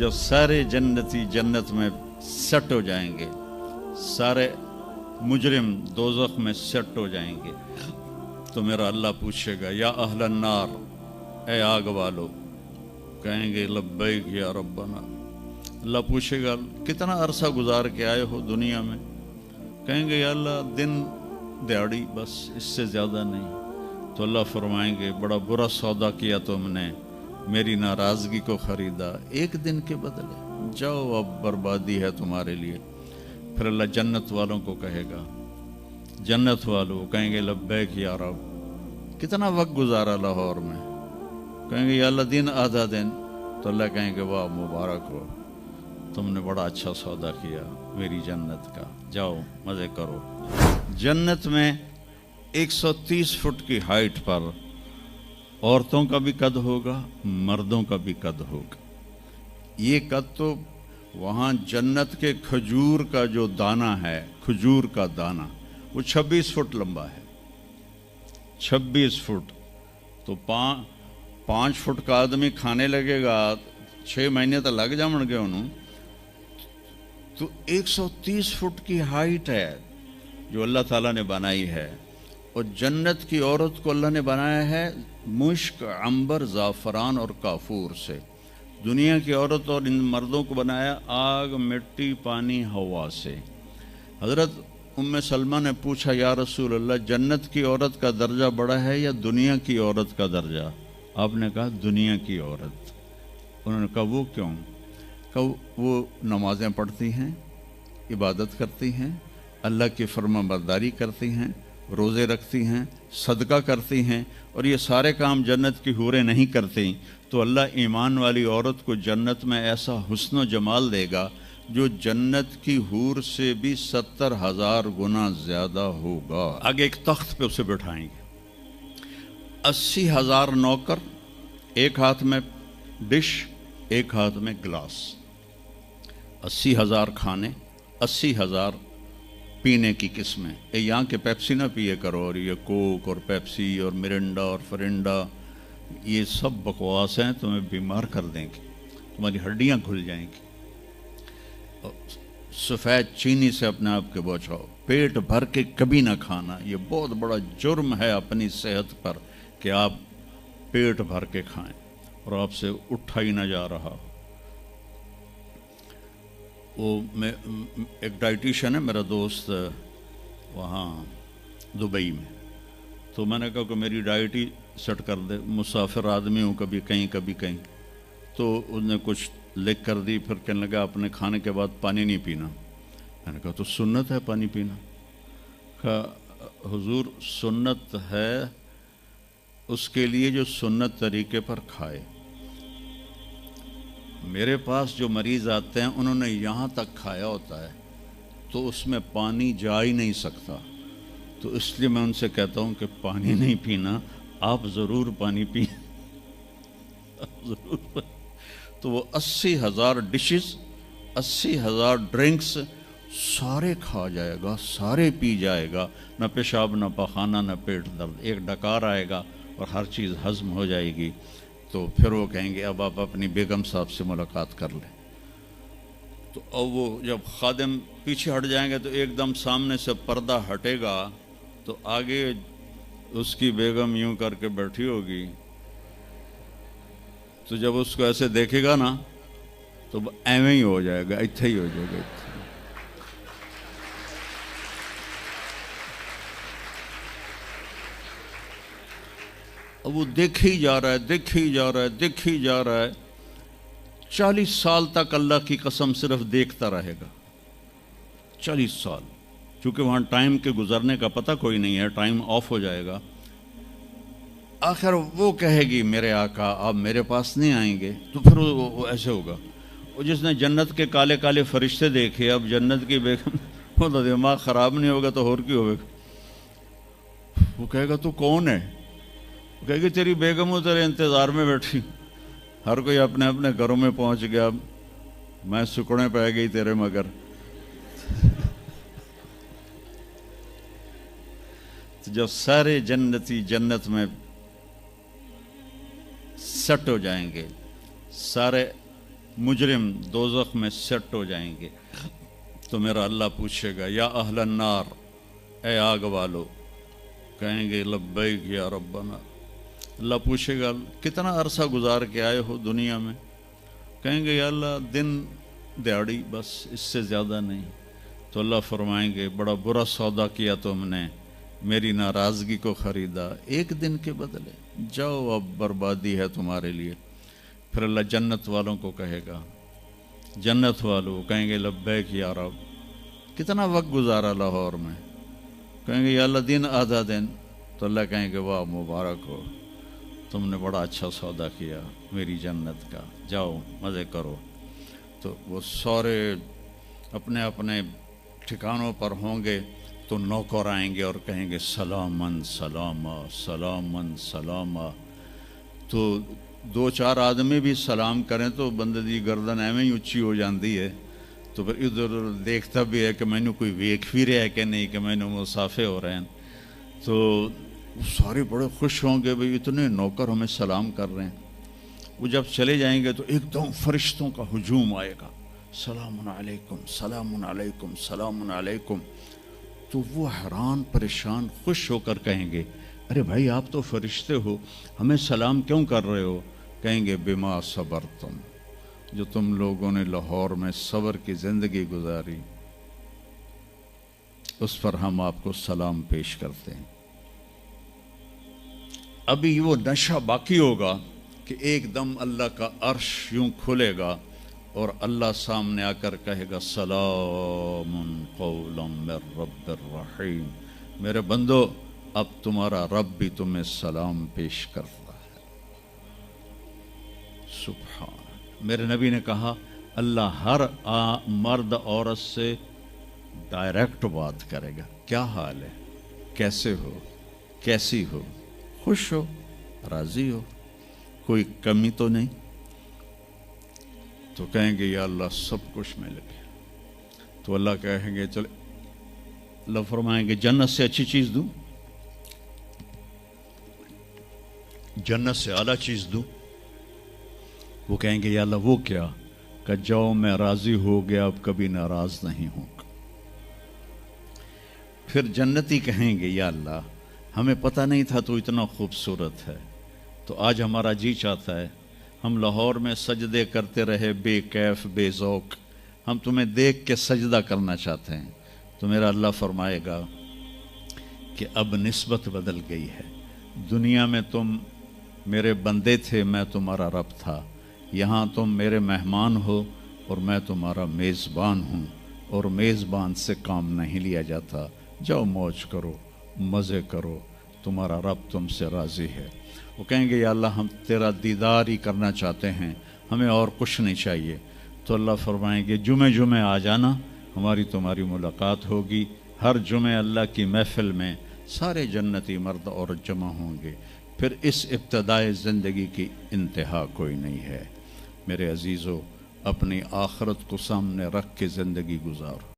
जब सारे जन्नती जन्नत में सेट हो जाएंगे, सारे मुजरिम दोज़ख में सेट हो जाएंगे, तो मेरा अल्लाह पूछेगा या अहलन नार, ए आग वालो, कहेंगे लब्बैक या रब्बना। अल्लाह पूछेगा कितना अरसा गुजार के आए हो दुनिया में, कहेंगे या अल्लाह दिन दिहाड़ी, बस इससे ज़्यादा नहीं। तो अल्लाह फरमाएंगे बड़ा बुरा सौदा किया तुमने, मेरी नाराज़गी को ख़रीदा एक दिन के बदले, जाओ अब बर्बादी है तुम्हारे लिए। फिर अल्लाह जन्नत वालों को कहेगा, जन्नत वालों कहेंगे लब्बैक या रब, कितना वक्त गुजारा लाहौर में, कहेंगे या अल्लाह दिन आधा दिन। तो अल्लाह कहेंगे वाह मुबारक हो, तुमने बड़ा अच्छा सौदा किया मेरी जन्नत का, जाओ मज़े करो। जन्नत में 130 फुट की हाइट पर औरतों का भी कद होगा, मर्दों का भी कद होगा। ये कद तो वहाँ जन्नत के खजूर का जो दाना है, खजूर का दाना, वो 26 फुट लंबा है, 26 फुट। तो 5 फुट का आदमी खाने लगेगा, 6 महीने तो लग जाएंगे उन्होंने। तो 130 फुट की हाइट है जो अल्लाह ताला ने बनाई है। और जन्नत की औरत को अल्लाह ने बनाया है मुश्क, अंबर, ज़ाफ़रान और काफूर से। दुनिया की औरत और इन मर्दों को बनाया आग, मिट्टी, पानी, हवा से। हज़रत उम्मे सलमा ने पूछा या रसूल अल्लाह, जन्नत की औरत का दर्जा बड़ा है या दुनिया की औरत का दर्जा? आपने कहा दुनिया की औरत। उन्होंने कहा वो क्यों? कहा वो नमाज़ें पढ़ती हैं, इबादत करती हैं, अल्लाह की फरमाबरदारी करती हैं, रोज़े रखती हैं, सदका करती हैं, और ये सारे काम जन्नत की हूरें नहीं करती। तो अल्लाह ईमान वाली औरत को जन्नत में ऐसा हुस्न व जमाल देगा जो जन्नत की हूर से भी 70,000 गुना ज़्यादा होगा। आगे एक तख्त पे उसे बिठाएंगे, 80,000 नौकर, एक हाथ में डिश, एक हाथ में गिलास, 80,000 खाने, 80,000 पीने की किस्में। यहाँ के पेप्सी ना पिए करो, और ये कोक और पेप्सी और मिरिंडा और फरिंडा, ये सब बकवास हैं, तुम्हें बीमार कर देंगे, तुम्हारी हड्डियाँ खुल जाएंगी। सफ़ेद चीनी से अपने आप के बचाओ, पेट भर के कभी ना खाना, ये बहुत बड़ा जुर्म है अपनी सेहत पर कि आप पेट भर के खाएं और आपसे उठा ही ना जा रहा। वो मैं एक डाइटिशियन है मेरा दोस्त वहाँ दुबई में, तो मैंने कहा कि मेरी डाइट ही सेट कर दे, मुसाफिर आदमी हूँ, कभी कहीं कभी कहीं। तो उसने कुछ लिख कर दी, फिर कहने लगा अपने खाने के बाद पानी नहीं पीना। मैंने कहा तो सुन्नत है पानी पीना। कहा हुजूर सुन्नत है उसके लिए जो सुन्नत तरीके पर खाए। मेरे पास जो मरीज़ आते हैं उन्होंने यहाँ तक खाया होता है तो उसमें पानी जा ही नहीं सकता, तो इसलिए मैं उनसे कहता हूँ कि पानी नहीं पीना, आप ज़रूर पानी पी ज़रूर। तो वो 80,000 डिशेस, 80,000 ड्रिंक्स सारे खा जाएगा, सारे पी जाएगा, न पेशाब न पखाना न पेट दर्द, एक डकार आएगा और हर चीज़ हज़म हो जाएगी। तो फिर वो कहेंगे अब आप अपनी बेगम साहब से मुलाकात कर लें। तो अब वो जब खादिम पीछे हट जाएंगे तो एकदम सामने से पर्दा हटेगा, तो आगे उसकी बेगम यूं करके बैठी होगी। तो जब उसको ऐसे देखेगा ना तो एवं ही हो जाएगा, इत्थे ही हो जाएगा। अब वो देखे ही जा रहा है, देखे ही जा रहा है, देखे ही जा रहा है। 40 साल तक अल्लाह की कसम सिर्फ देखता रहेगा, 40 साल, क्योंकि वहाँ टाइम के गुजरने का पता कोई नहीं है, टाइम ऑफ हो जाएगा। आखिर वो कहेगी मेरे आका आप मेरे पास नहीं आएंगे, तो फिर वो ऐसे होगा। वो जिसने जन्नत के काले काले फरिश्ते देखे, अब जन्नत की बेगम, वो तो दिमाग ख़राब नहीं होगा तो और क्यों होगा। वो कहेगा तू कौन है? वो कहेगी तेरी बेगम हो, तेरे इंतज़ार में बैठी। हर कोई अपने अपने घरों में पहुंच गया, मैं सुकड़े पै गई तेरे मगर। तो जब सारे जन्नती जन्नत में सेट हो जाएंगे, सारे مجرم دوزخ میں سیٹ ہو جائیں گے تو میرا اللہ پوچھے گا یا اہل النار، اے آگ والو، کہیں گے لبیک یا ربنا۔ اللہ پوچھے گا کتنا عرصہ گزار کے آئے ہو دنیا میں؟ کہیں گے یا اللہ دن دیہڑی، بس اس سے زیادہ نہیں۔ تو اللہ فرمائیں گے بڑا برا سودا کیا تم نے، میری ناراضگی کو خریدا ایک دن کے بدلے، جاؤ اب بربادی ہے تمہارے لیے۔ پھر اللہ جنت والوں کو کہے گا، جنت والوں کہیں گے لبیک یا رب، کتنا وقت گزارا لاہور میں؟ کہیں گے یا اللہ دن آدھا دن۔ تو اللہ کہیں گے واہ مبارک ہو، تم نے بڑا اچھا سودا کیا میری جنت کا، جاؤ مزے کرو۔ تو وہ سارے اپنے اپنے ٹھکانوں پر ہوں گے تو نوکر آئیں گے اور کہیں گے سلامن سلاما سلامن سلاما۔ تو دو چار آدمی بھی سلام کریں تو بندے دی گردن ایویں ہی اچھی ہو جاندی ہے، تو پھر ادھر ادھر دیکھتا بھی ہے کہ میں نے کوئی ویکھ بھی رہا ہے کہ نہیں، کہ میں نے مسافے ہو رہے ہیں۔ تو وہ سارے بڑے خوش ہوں گے بھئی اتنے نوکر ہمیں سلام کر رہے ہیں۔ وہ جب چلے جائیں گے تو ایک دم فرشتوں کا ہجوم آئے گا، سلام علیکم سلام علیکم سلام علیکم۔ تو وہ حیران پریشان خوش ہو کر کہیں گے ارے بھائی آپ تو فرشتے ہو، ہمیں سلام کیوں کر رہے ہو؟ کہیں گے بما صبرتم، جو تم لوگوں نے لاہور میں صبر کی زندگی گزاری اس پر ہم آپ کو سلام پیش کرتے ہیں۔ ابھی وہ نشہ باقی ہوگا کہ ایک دم اللہ کا عرش یوں کھلے گا اور اللہ سامنے آ کر کہے گا سلام قولا من رب الرحیم، میرے بندو اب تمہارا رب بھی تمہیں سلام پیش کرتا ہے۔ سبحان، میرے نبی نے کہا اللہ ہر مرد عورت سے ڈائریکٹ بات کرے گا، کیا حال ہے، کیسے ہو، کیسی ہو، خوش ہو، راضی ہو، کوئی کمی تو نہیں؟ تو کہیں گے یا اللہ سب کچھ مل گیا۔ تو اللہ کہیں گے چلے، اللہ فرمائیں گے جنت سے اچھی چیز دوں، جنت سے اعلیٰ چیز دوں؟ وہ کہیں گے یا اللہ وہ کیا؟ کہ جاؤ میں راضی ہو گیا، اب کبھی ناراض نہیں ہوں گا۔ پھر جنتی کہیں گے یا اللہ ہمیں پتہ نہیں تھا تو اتنا خوبصورت ہے، تو آج ہمارا جی چاہتا ہے ہم لاہور میں سجدے کرتے رہے بے کیف بے ذوق، ہم تمہیں دیکھ کے سجدہ کرنا چاہتے ہیں۔ تو میرا اللہ فرمائے گا کہ اب نسبت بدل گئی ہے، دنیا میں تم میرے بندے تھے، میں تمہارا رب تھا، یہاں تم میرے مہمان ہو اور میں تمہارا میزبان ہوں، اور میزبان سے کام نہیں لیا جاتا، جاؤ موج کرو، مزے کرو، تمہارا رب تم سے راضی ہے۔ وہ کہیں گے یا اللہ ہم تیرا دیدار ہی کرنا چاہتے ہیں، ہمیں اور کچھ نہیں چاہیے۔ تو اللہ فرمائیں گے جمعے آ جانا، ہماری تمہاری ملاقات ہوگی۔ ہر جمعے اللہ کی محفل میں سارے جنتی مرد عورت جمع ہوں گے۔ پھر اس ابتدائے زندگی کی انتہا کوئی نہیں ہے۔ میرے عزیزو، اپنی آخرت کو سامنے رکھ کے زندگی گزارو۔